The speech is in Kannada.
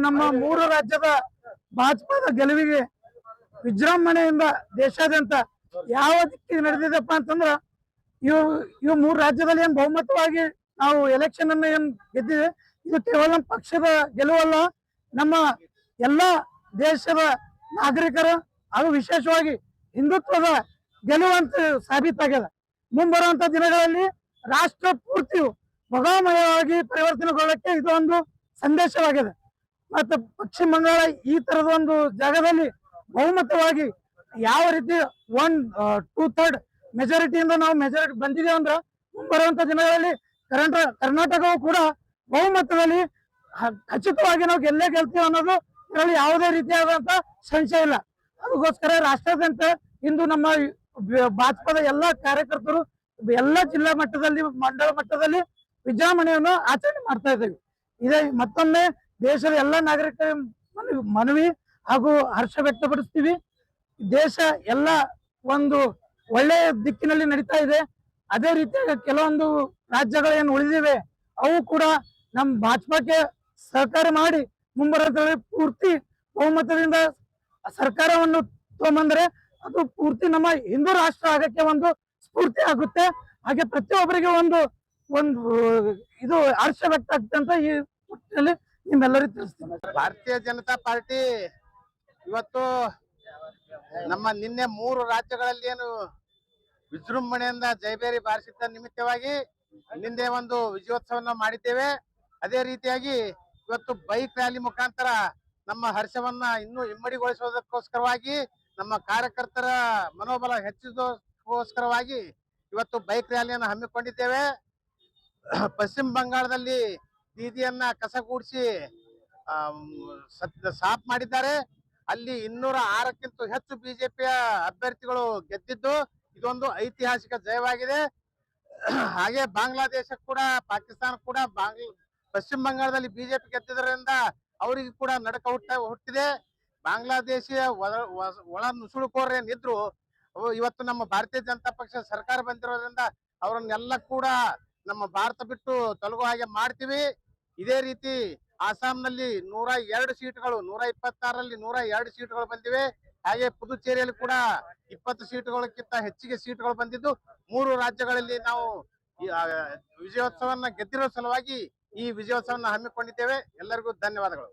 ನಮ್ಮ 3 ರಾಜ್ಯದ ಭಾಜಪದ ಗೆಲುವಿಗೆ ವಿಜೃಂಭಣೆಯಿಂದ ದೇಶಾದ್ಯಂತ ಯಾವ ದಿಕ್ಕಿಗೆ ನಡೆದಿದೆಪ್ಪ ಅಂತಂದ್ರ ಇವು 3 ರಾಜ್ಯದಲ್ಲಿ ಏನ್ ಬಹುಮತವಾಗಿ ನಾವು ಎಲೆಕ್ಷನ್ ಅನ್ನ ಏನ್ ಗೆದ್ದಿದೆ, ಇದು ಕೇವಲ ನಮ್ಮ ಪಕ್ಷದ ಗೆಲುವಲ್ಲ, ನಮ್ಮ ಎಲ್ಲ ದೇಶದ ನಾಗರಿಕರ ಹಾಗೂ ವಿಶೇಷವಾಗಿ ಹಿಂದುತ್ವದ ಗೆಲುವಂತ ಸಾಬೀತಾಗ್ಯದ. ಮುಂಬರುವಂತ ದಿನಗಳಲ್ಲಿ ರಾಷ್ಟ್ರ ಪೂರ್ತಿಯು ಮಹಾಮಯವಾಗಿ ಪರಿವರ್ತನೆಗೊಳ್ಳಕ್ಕೆ ಇದೊಂದು ಸಂದೇಶವಾಗಿದೆ. ಮತ್ತೆ ಪಶ್ಚಿಮ ಬಂಗಾಳ ಈ ತರದ ಒಂದು ಜಾಗದಲ್ಲಿ ಬಹುಮತವಾಗಿ ಯಾವ ರೀತಿ 1/2 ಮೆಜಾರಿಟಿಯಿಂದ ನಾವು ಮೆಜಾರಿಟಿ ಬಂದಿದೆ ಅಂದ್ರೆ ಮುಂಬರುವಂತ ದಿನಗಳಲ್ಲಿ ಕರ್ನಾಟಕವು ಕೂಡ ಬಹುಮತದಲ್ಲಿ ಖಚಿತವಾಗಿ ನಾವು ಗೆಲ್ತೀವಿ ಅನ್ನೋದು ಇದರಲ್ಲಿ ಯಾವುದೇ ರೀತಿಯಾದಂತ ಸಂಶಯ ಇಲ್ಲ. ಅದಕ್ಕೋಸ್ಕರ ರಾಷ್ಟ್ರಾದ್ಯಂತ ಇಂದು ನಮ್ಮ ಭಾಜಪದ ಎಲ್ಲಾ ಕಾರ್ಯಕರ್ತರು ಎಲ್ಲಾ ಜಿಲ್ಲಾ ಮಟ್ಟದಲ್ಲಿ ಮಂಡಲ ಮಟ್ಟದಲ್ಲಿ ವಿಜೃಂಭಣೆಯನ್ನು ಆಚರಣೆ ಮಾಡ್ತಾ ಇದ್ದೇವೆ. ಇದೇ ಮತ್ತೊಮ್ಮೆ ದೇಶದ ಎಲ್ಲಾ ನಾಗರಿಕ ಮನವಿ ಹಾಗೂ ಹರ್ಷ ವ್ಯಕ್ತಪಡಿಸ್ತೀವಿ. ದೇಶ ಎಲ್ಲ ಒಂದು ಒಳ್ಳೆಯ ದಿಕ್ಕಿನಲ್ಲಿ ನಡೀತಾ ಇದೆ. ಅದೇ ರೀತಿಯಾಗಿ ಕೆಲವೊಂದು ರಾಜ್ಯಗಳೇನು ಉಳಿದಿವೆ ಅವು ಕೂಡ ನಮ್ಮ ಭಾಜಪಕ್ಕೆ ಸಹಕಾರ ಮಾಡಿ ಮುಂಬರುವ ಪೂರ್ತಿ ಬಹುಮತದಿಂದ ಸರ್ಕಾರವನ್ನು ತಗೊಂಬಂದ್ರೆ ಅದು ಪೂರ್ತಿ ನಮ್ಮ ಹಿಂದೂ ರಾಷ್ಟ್ರ ಆಗಕ್ಕೆ ಒಂದು ಸ್ಫೂರ್ತಿ ಆಗುತ್ತೆ. ಹಾಗೆ ಪ್ರತಿಯೊಬ್ಬರಿಗೆ ಒಂದು ಇದು ಹರ್ಷ ವ್ಯಕ್ತ ಆಗುತ್ತೆ ಅಂತ ಈ ನಿಟ್ಟಿನಲ್ಲಿ ನಿಮ್ಮೆಲ್ಲರಿಗೂ ತಿಳಿಸ್ತೀನಿ. ಭಾರತೀಯ ಜನತಾ ಪಾರ್ಟಿ ಇವತ್ತು ನಮ್ಮ ನಿನ್ನೆ 3 ರಾಜ್ಯಗಳಲ್ಲಿ ಏನು ವಿಜೃಂಭಣೆಯಿಂದ ಜಯಬೇರಿ ಬಾರಿಸಿದ್ದ ನಿಮಿತ್ತವಾಗಿ ನಿನ್ನೆ ಒಂದು ವಿಜಯೋತ್ಸವನ್ನ ಮಾಡಿದ್ದೇವೆ. ಅದೇ ರೀತಿಯಾಗಿ ಇವತ್ತು ಬೈಕ್ ರ್ಯಾಲಿ ಮುಖಾಂತರ ನಮ್ಮ ಹರ್ಷವನ್ನ ಇನ್ನೂ ಇಮ್ಮಡಿಗೊಳಿಸುವುದಕ್ಕೋಸ್ಕರವಾಗಿ ನಮ್ಮ ಕಾರ್ಯಕರ್ತರ ಮನೋಬಲ ಹೆಚ್ಚಿಸೋಸ್ಕರವಾಗಿ ಇವತ್ತು ಬೈಕ್ ರ್ಯಾಲಿಯನ್ನು ಹಮ್ಮಿಕೊಂಡಿದ್ದೇವೆ. ಪಶ್ಚಿಮ ಬಂಗಾಳದಲ್ಲಿ ಬೀದಿಯನ್ನ ಕಸಗೂಡಿಸಿ ಸಾಫ್ ಮಾಡಿದ್ದಾರೆ. ಅಲ್ಲಿ 206ಕ್ಕಿಂತ ಹೆಚ್ಚು ಬಿಜೆಪಿಯ ಅಭ್ಯರ್ಥಿಗಳು ಗೆದ್ದಿದ್ದು ಇದೊಂದು ಐತಿಹಾಸಿಕ ಜಯವಾಗಿದೆ. ಹಾಗೆ ಬಾಂಗ್ಲಾದೇಶ ಕೂಡ ಪಾಕಿಸ್ತಾನ ಕೂಡ ಪಶ್ಚಿಮ ಬಂಗಾಳದಲ್ಲಿ ಬಿಜೆಪಿ ಗೆದ್ದಿದ್ದರಿಂದ ಅವರಿಗೆ ಕೂಡ ನಡಕ ಹುಟ್ಟಿದೆ. ಬಾಂಗ್ಲಾದೇಶಿಯ ಒಳ ನುಸುಳುಕೋರೇನಿದ್ರು ಇವತ್ತು ನಮ್ಮ ಭಾರತೀಯ ಜನತಾ ಪಕ್ಷ ಸರ್ಕಾರ ಬಂದಿರೋದ್ರಿಂದ ಅವರನ್ನೆಲ್ಲ ಕೂಡ ನಮ್ಮ ಭಾರತ ಬಿಟ್ಟು ತೊಲಗೋ ಹಾಗೆ ಮಾಡ್ತೀವಿ. ಇದೇ ರೀತಿ ಆಸಾಂನಲ್ಲಿ 102 ಸೀಟ್ಗಳು 126ರಲ್ಲಿ 102 ಸೀಟ್ಗಳು ಬಂದಿವೆ. ಹಾಗೆ ಪುದುಚೇರಿಯಲ್ಲಿ ಕೂಡ 20 ಸೀಟ್ಗಳಕ್ಕಿಂತ ಹೆಚ್ಚಿಗೆ ಸೀಟ್ಗಳು ಬಂದಿದ್ದು 3 ರಾಜ್ಯಗಳಲ್ಲಿ ನಾವು ವಿಜಯೋತ್ಸವನ್ನ ಗೆದ್ದಿರೋ ಸಲುವಾಗಿ ಈ ವಿಜಯೋತ್ಸವನ್ನ ಹಮ್ಮಿಕೊಂಡಿದ್ದೇವೆ. ಎಲ್ಲರಿಗೂ ಧನ್ಯವಾದಗಳು.